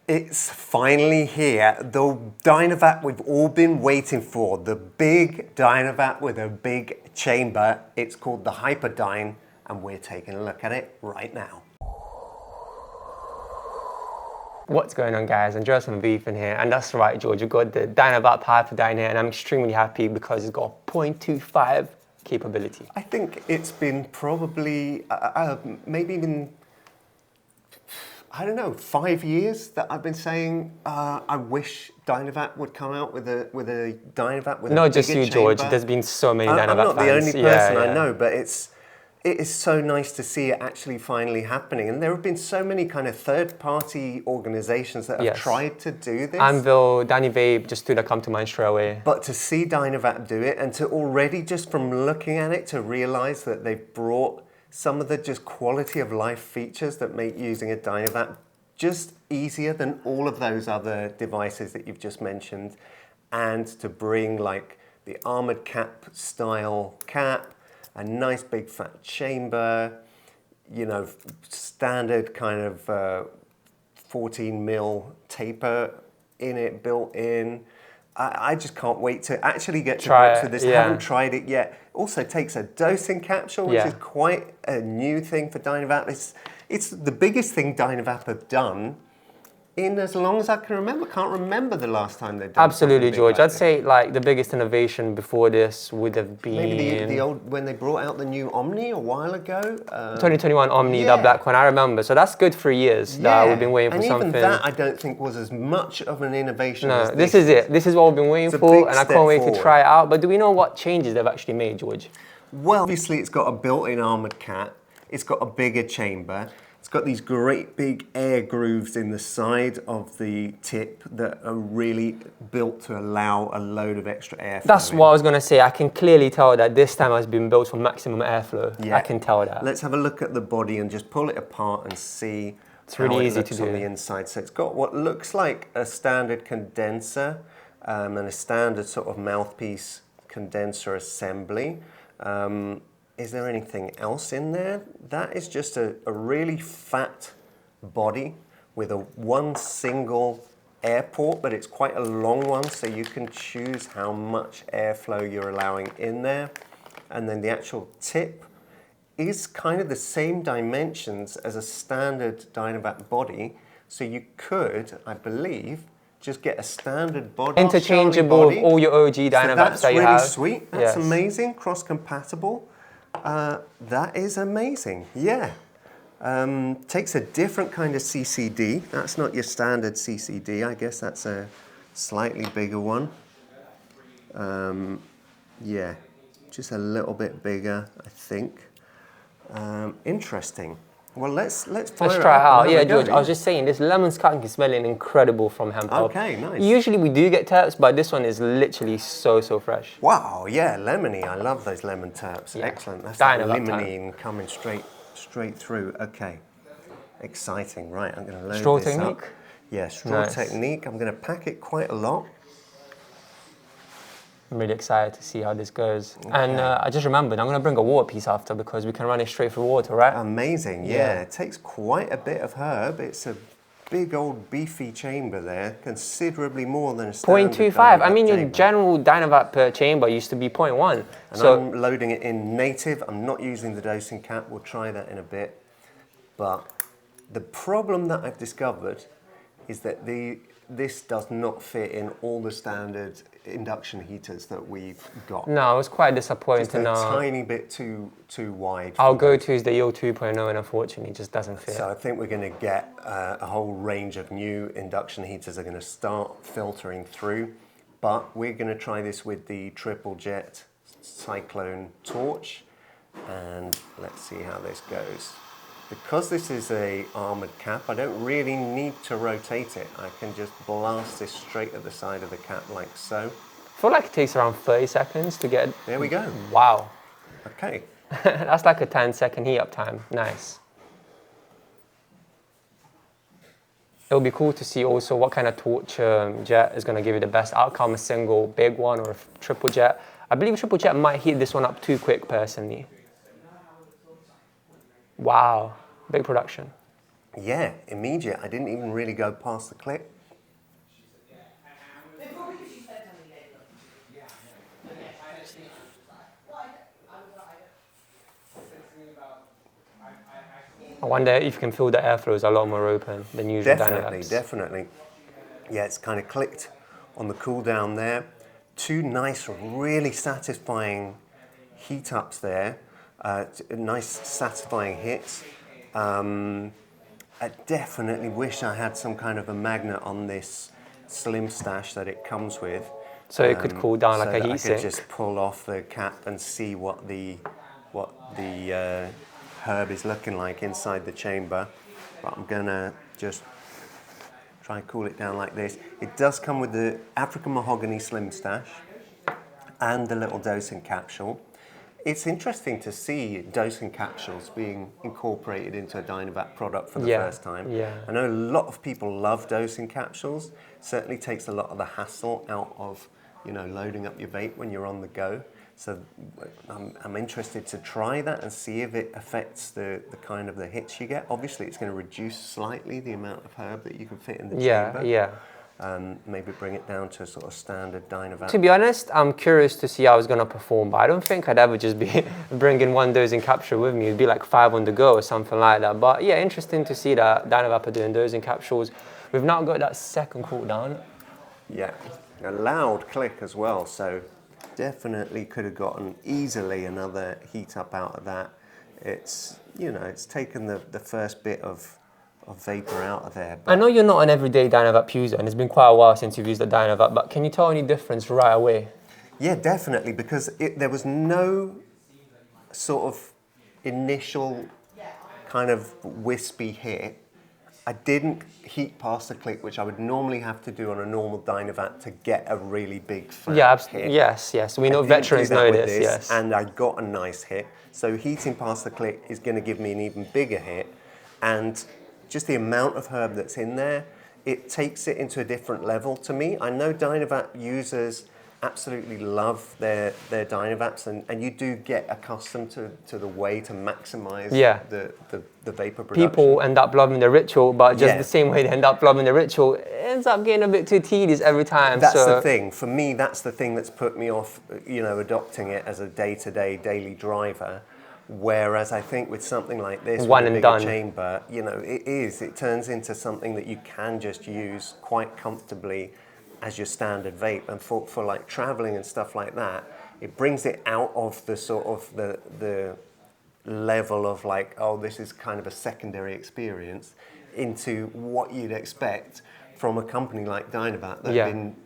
It's finally here. The Dynavap we've all been waiting for. The big Dynavap with a big chamber. It's called the Hyperdyn, and we're taking a look at it right now. What's going on, guys? Andreas from Vape in here, and that's right, George. We've got the Dynavap Hyperdyn here, and I'm extremely happy because it's got 0.25 capability. I think it's been probably maybe even, I don't know, 5 years that I've been saying I wish Dynavap would come out with a Dynavap with Not a just bigger you, chamber. George. There's been so many Dynavap I'm not fans. the only person Yeah. I know, but it is so nice to see it actually finally happening. And there have been so many kind of third-party organizations that have tried to do this. Anvil, Dynavap, just two that come to mind straight away. But to see Dynavap do it, and to already just from looking at it to realize that they've brought some of the just quality of life features that make using a Dynavap just easier than all of those other devices that you've just mentioned, and to bring like the armored cap style cap, a nice big fat chamber, you know, standard kind of 14 mil taper in it, built in. I just can't wait to actually get to grips with this. I haven't tried it yet. Also takes a dosing capsule, which is quite a new thing for Dynavap. It's the biggest thing Dynavap have done in as long as I can remember. Can't remember the last time they've done Absolutely, George. like I'd say like the biggest innovation before this would have been maybe the old, when they brought out the new Omni a while ago. 2021 Omni, that black one. I remember. So that's good for years that we've been waiting for something. And even that I don't think was as much of an innovation. No, as this is it. This is what we've been waiting for, and I can't wait to try it out. But do we know what changes they've actually made, George? Well, obviously it's got a built-in armored cap. It's got a bigger chamber. It's got these great big air grooves in the side of the tip that are really built to allow a load of extra airflow. That's what I was going to say. I can clearly tell that this time has been built for maximum airflow. Yeah. I can tell that. Let's have a look at the body and just pull it apart and see it's really easy to do on the inside. So it's got what looks like a standard condenser and a standard sort of mouthpiece condenser assembly. Is there anything else in there? That is just a really fat body with one single air port, but it's quite a long one, so you can choose how much airflow you're allowing in there. And then the actual tip is kind of the same dimensions as a standard Dynavap body, so you could, I believe, just get a standard body. Interchangeable with all your OG Dynavaps that you have. That's really sweet. That's amazing. Cross-compatible. That is amazing, yeah. Takes a different kind of CCD. That's not your standard CCD. I guess that's a slightly bigger one. Yeah, just a little bit bigger, I think. Interesting. Well, let's try it out. Yeah, George, I was just saying, this lemon skunk is smelling incredible from hemp. Okay, nice. Usually we do get terps, but this one is literally so fresh. Wow, yeah, lemony. I love those lemon terps. Yeah. Excellent. That's that limonene coming straight through. Okay, exciting. Right, I'm going to load straw this technique? up. Yeah, straw technique. I'm going to pack it quite a lot. I'm really excited to see how this goes. Okay. And I just remembered, I'm going to bring a water piece after because we can run it straight through water, right? Amazing, yeah. It takes quite a bit of herb. It's a big old beefy chamber there, considerably more than a standard 0.25. I mean, your general Dynavap chamber used to be 0.1. And so I'm loading it in native. I'm not using the dosing cap. We'll try that in a bit. But the problem that I've discovered is that this does not fit in all the standard induction heaters that we've got. No, I was quite disappointed to know. Just a tiny bit too wide. Our go-to is the EO 2.0 and unfortunately it just doesn't fit. So I think we're going to get a whole range of new induction heaters that are going to start filtering through. But we're going to try this with the triple jet Cyclone torch. And let's see how this goes. Because this is a armored cap, I don't really need to rotate it. I can just blast this straight at the side of the cap like so. I feel like it takes around 30 seconds to get... There we go. Wow. Okay. That's like a 10-second heat up time. Nice. It'll be cool to see also what kind of torch jet is going to give you the best outcome, a single big one or a triple jet. I believe triple jet might heat this one up too quick personally. Wow, big production. Yeah, immediate. I didn't even really go past the click. I wonder if you can feel the airflow is a lot more open than usual Dynavaps. Definitely. Yeah, it's kind of clicked on the cool down there. Two nice, really satisfying heat ups there. Nice, satisfying hits. I definitely wish I had some kind of a magnet on this slim stash that it comes with. So it could cool down like so a that heat I sink. could just pull off the cap and see what the herb is looking like inside the chamber. But I'm gonna just try and cool it down like this. It does come with the African Mahogany Slim Stash and the little dosing capsule. It's interesting to see dosing capsules being incorporated into a Dynavap product for the first time. Yeah. I know a lot of people love dosing capsules. Certainly takes a lot of the hassle out of, loading up your vape when you're on the go. So I'm interested to try that and see if it affects the kind of the hits you get. Obviously, it's going to reduce slightly the amount of herb that you can fit in the chamber. Yeah. Maybe bring it down to a sort of standard Dynavap. To be honest, I'm curious to see how it's going to perform, but I don't think I'd ever just be bringing one dosing capsule with me. It'd be like 5 on the go or something like that. But yeah, interesting to see that Dynavap are doing dosing capsules. We've now got that second cool down. Yeah, a loud click as well, so definitely could have gotten easily another heat up out of that. It's, it's taken the first bit of vapor out of there. I know you're not an everyday Dynavap user, and it's been quite a while since you've used the Dynavap, but can you tell any difference right away? Yeah, definitely, because there was no sort of initial kind of wispy hit. I didn't heat past the click, which I would normally have to do on a normal Dynavap to get a really big fat hit. Yes. We know veterans know this, yes. And I got a nice hit. So heating past the click is going to give me an even bigger hit. And just the amount of herb that's in there, it takes it into a different level to me. I know Dynavap users absolutely love their Dynavaps, and you do get accustomed to the way to maximize the vapor production. People end up loving the ritual, but just the same way they end up loving the ritual, it ends up getting a bit too tedious every time. That's the thing. For me, that's the thing that's put me off, adopting it as a day-to-day, daily driver. Whereas I think with something like this, one with a and bigger done chamber, it turns into something that you can just use quite comfortably as your standard vape. And for like traveling and stuff like that, it brings it out of the sort of the level of like, oh, this is kind of a secondary experience, into what you'd expect from a company like Dynavap that have been,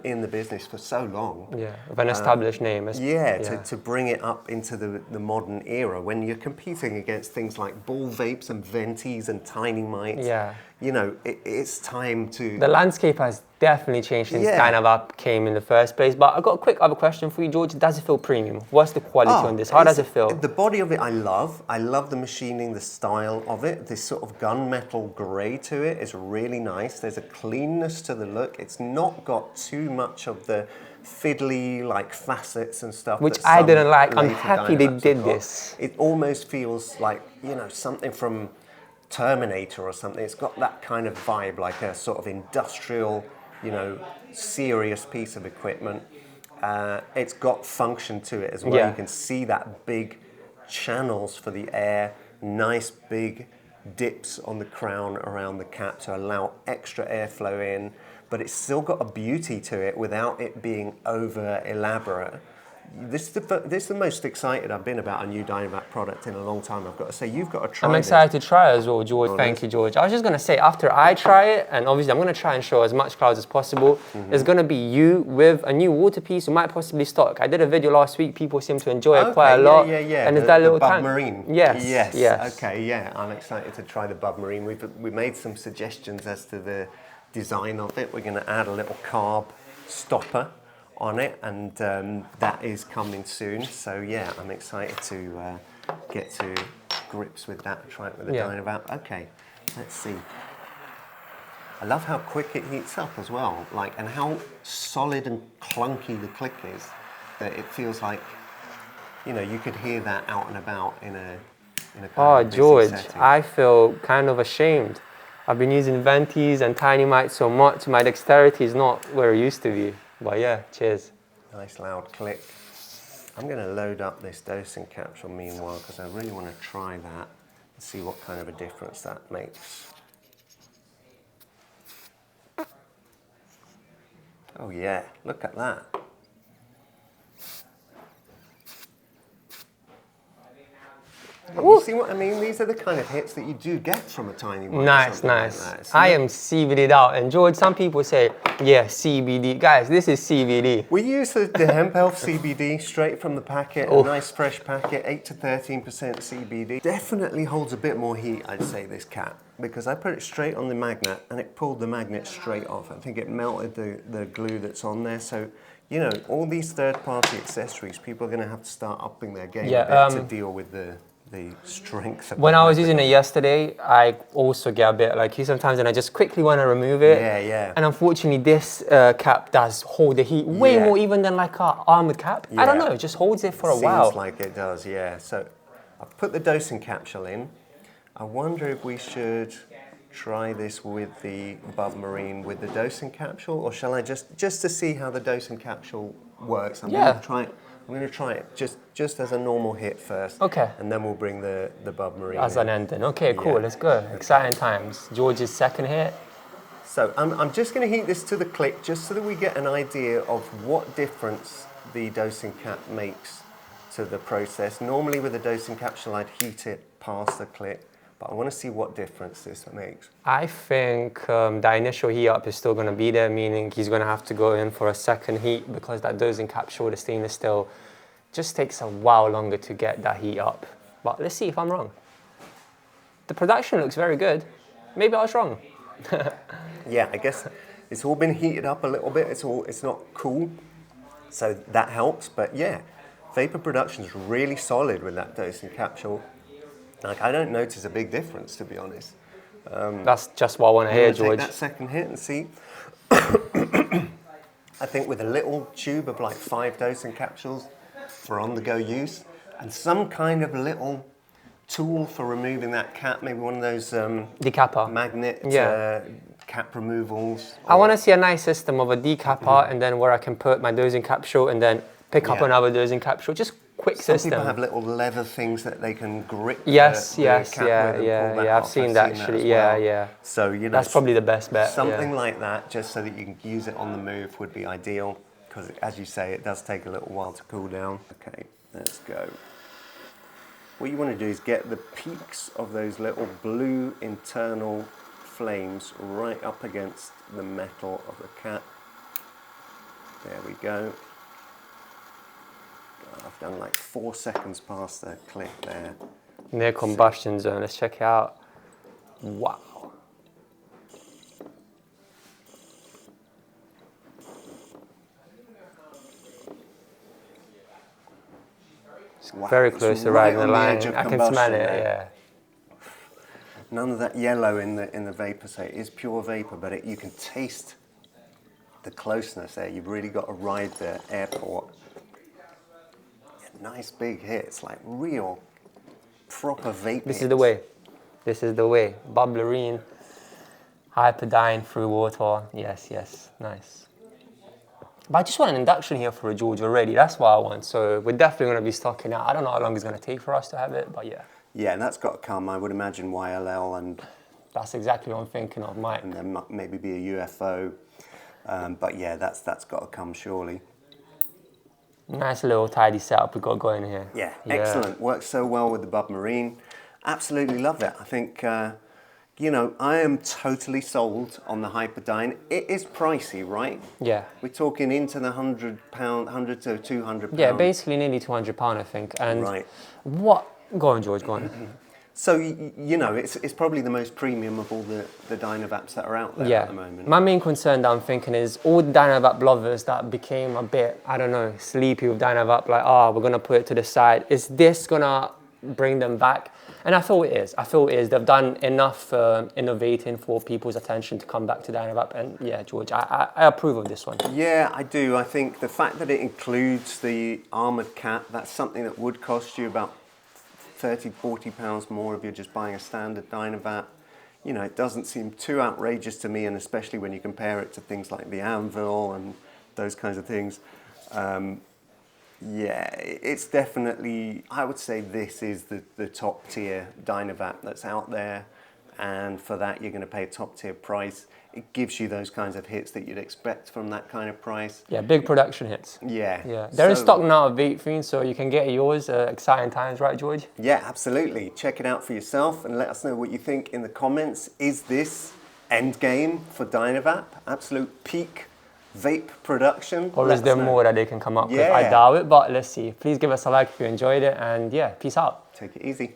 in the business for so long. Yeah, of an established name. To bring it up into the modern era when you're competing against things like ball vapes and venties and tiny mites. Yeah. It's time to... The landscape has definitely changed since Dynavap came in the first place. But I've got a quick other question for you, George. Does it feel premium? What's the quality on this? How does it feel? The body of it I love. I love the machining, the style of it. This sort of gunmetal grey to it is really nice. There's a cleanness to the look. It's not got too much of the fiddly like facets and stuff. Which I didn't like. I'm happy they did this. It almost feels like, something from Terminator or something. It's got that kind of vibe, like a sort of industrial, serious piece of equipment. It's got function to it as well. You can see that big channels for the air, nice big dips on the crown around the cap to allow extra airflow in, but it's still got a beauty to it without it being over elaborate. This is the most excited I've been about a new Dynavap product in a long time, I've got to say. You've got to try I'm excited to try it as well, George. Thank you, George. I was just going to say, after I try it, and obviously I'm going to try and show as much clouds as possible, there's going to be you with a new water piece you might possibly stock. I did a video last week. People seem to enjoy it quite a lot. Yeah. And there's that little Bub Marine. Yes. Okay, yeah. I'm excited to try the Bub Marine. We made some suggestions as to the design of it. We're going to add a little carb stopper on it, and that is coming soon. So yeah, I'm excited to get to grips with that, try it with the Dynavap. Okay, let's see. I love how quick it heats up as well, and how solid and clunky the click is, that it feels like, you could hear that out and about in a in a kind Oh, of busy George, setting. I feel kind of ashamed. I've been using Ventis and Tiny Mites so much, my dexterity is not where it used to be. But yeah, cheers. Nice loud click. I'm going to load up this dosing capsule meanwhile because I really want to try that and see what kind of a difference that makes. Oh yeah, look at that. You see what I mean? These are the kind of hits that you do get from a tiny one. Nice, nice. I am CBD'd out. And George, some people say, yeah, CBD. Guys, this is CBD. We use the Hemp Health CBD straight from the packet, a nice fresh packet, 8 to 13% CBD. Definitely holds a bit more heat, I'd say, this cap, because I put it straight on the magnet and it pulled the magnet straight off. I think it melted the glue that's on there. So, you know, all these third-party accessories, people are going to have to start upping their game a bit to deal with the strength of when I was using it yesterday, I also get a bit like you sometimes, and I just quickly want to remove it. Yeah, yeah. And unfortunately, this cap does hold the heat way more even than like our armored cap. I don't know, it just holds it for a while. Seems like it does, yeah. So I've put the dosing capsule in. I wonder if we should try this with the Bub Marine with the dosing capsule, or shall I just to see how the dosing capsule works? I'm going to try it. I'm going to try it just as a normal hit first. Okay. And then we'll bring the Bub Marine as in. an ending. Okay, cool. Let's go. Exciting times. George's second hit. So I'm just going to heat this to the click just so that we get an idea of what difference the dosing cap makes to the process. Normally with a dosing capsule I'd heat it past the click, but I want to see what difference this makes. I think the initial heat up is still going to be there, meaning he's going to have to go in for a second heat because that dosing capsule, the stainless steel, just takes a while longer to get that heat up. But let's see if I'm wrong. The production looks very good. Maybe I was wrong. Yeah, I guess it's all been heated up a little bit. It's not cool, so that helps. But yeah, vapor production's really solid with that dosing capsule. Like, I don't notice a big difference, to be honest. That's just what I want to hear, George. Take that second hit and see. I think with a little tube of like 5 dosing capsules for on-the-go use, and some kind of little tool for removing that cap, maybe one of those decapper magnet cap removals. I want to see a nice system of a decapper and then where I can put my dosing capsule and then pick up another dosing capsule. Just quick system. Some people have little leather things that they can grip the cap with yeah, and pull that I've off. seen that actually, yeah. So, you know, that's probably the best bet. Something like that, just so that you can use it on the move, would be ideal, because as you say, it does take a little while to cool down. Okay, let's go. What you want to do is get the peaks of those little blue internal flames right up against the metal of the cap. There we go. I've done like 4 seconds past the click there. Near combustion zone, let's check it out. Wow. Wow, very close to riding the line. I can smell it, there. None of that yellow in the vapor, so it is pure vapor, but you can taste the closeness there. You've really got to ride the airport. Nice big hits, like real proper vape This hits. is the way. This is the way. Bubblerine, Hyperdyn through water. Yes, nice. But I just want an induction here for a George already. That's what I want. So we're definitely going to be stocking out. I don't know how long it's going to take for us to have it, but yeah. Yeah, and that's got to come. I would imagine YLL and... That's exactly what I'm thinking of, Mike. And then maybe be a UFO. But yeah, that's got to come surely. Nice little tidy setup we got going here. Yeah, excellent. Works so well with the Bub Marine. Absolutely love it. I think, you know, I am totally sold on the Hyperdyn. It is pricey, right? Yeah. We're talking into the £100 to £200. Yeah, basically nearly £200, I think. And right. What? Go on, George, go on. So, you know, it's probably the most premium of all the Dynavaps that are out there at the moment. My main concern that I'm thinking is all the Dynavap lovers that became a bit, I don't know, sleepy with Dynavap, like, we're going to put it to the side. Is this going to bring them back? And I feel it is. They've done enough innovating for people's attention to come back to Dynavap. And yeah, George, I approve of this one. Yeah, I do. I think the fact that it includes the armoured cap, that's something that would cost you about 30, 40 pounds more if you're just buying a standard Dynavap. You know, it doesn't seem too outrageous to me, and especially when you compare it to things like the Anvil and those kinds of things. Yeah, it's definitely, I would say this is the top tier Dynavap that's out there, and for that you're going to pay a top tier price. It gives you those kinds of hits that you'd expect from that kind of price. Yeah, big production hits. Yeah. Yeah, they're in stock now at Vape Fiend, so you can get yours. Exciting times, right, George? Yeah, absolutely. Check it out for yourself and let us know what you think in the comments. Is this end game for Dynavap? Absolute peak vape production? Or is there more that they can come up with? Yeah. I doubt it, but let's see. Please give us a like if you enjoyed it, and yeah, peace out. Take it easy.